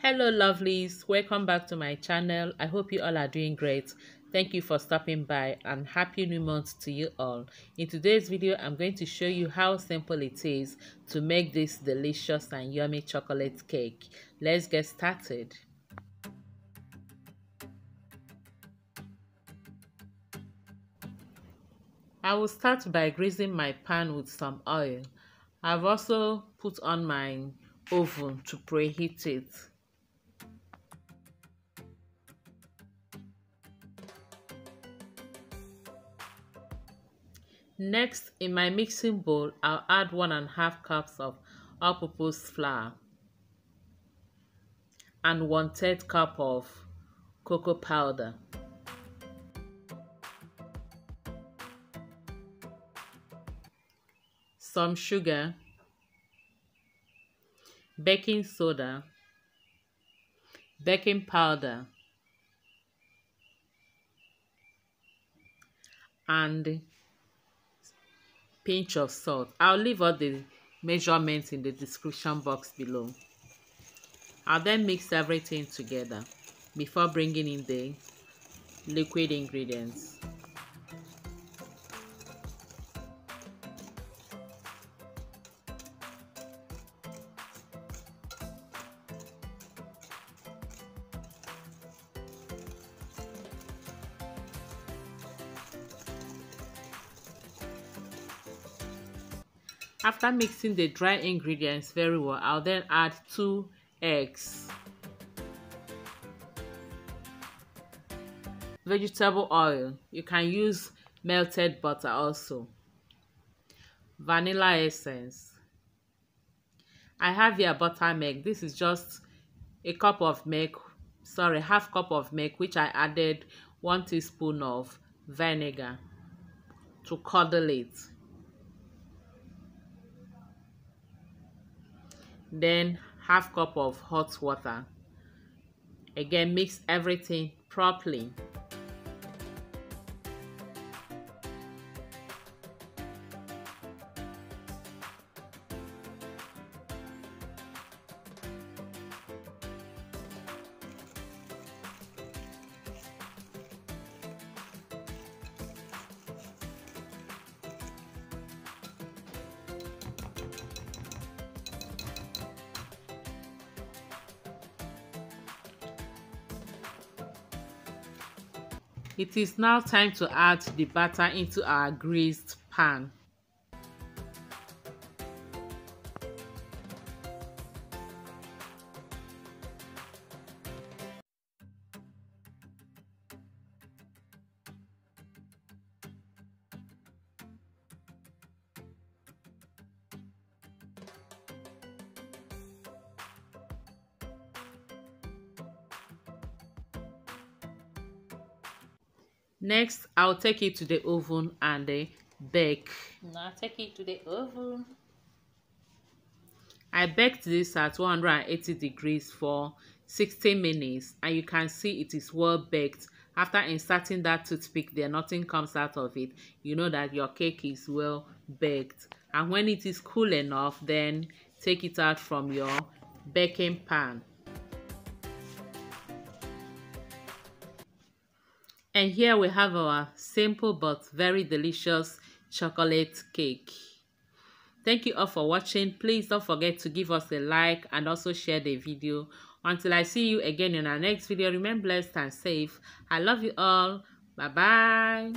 Hello lovelies, welcome back to my channel. I hope you all are doing great. Thank you for stopping by and happy new month to you all. In today's video, I'm going to show you how simple it is to make this delicious and yummy chocolate cake. Let's get started. I will start by greasing my pan with some oil. I've also put on my oven to preheat it. Next, in my mixing bowl, I'll add 1.5 cups of all-purpose flour and 1/3 cup of cocoa powder. Some sugar, baking soda, baking powder, and pinch of salt. I'll leave all the measurements in the description box below. I'll then mix everything together before bringing in the liquid ingredients. After mixing the dry ingredients very well, I'll then add 2 eggs, vegetable oil, you can use melted butter also, vanilla essence. I have here buttermilk. This is just a cup of milk, half cup of milk, which I added 1 teaspoon of vinegar to curdle it. Then half cup of hot water. Again, mix everything properly. It is now time to add the batter into our greased pan. Next, I'll take it to the oven and bake. Now take it to the oven. I baked this at 180 degrees for 60 minutes, and you can see it is well baked. After inserting that toothpick there, nothing comes out of it. You know that your cake is well baked. And when it is cool enough, then take it out from your baking pan. And here we have our simple but very delicious chocolate cake. Thank you all for watching. Please don't forget to give us a like and also share the video. Until I see you again in our next video, remain blessed and safe. I love you all. Bye bye.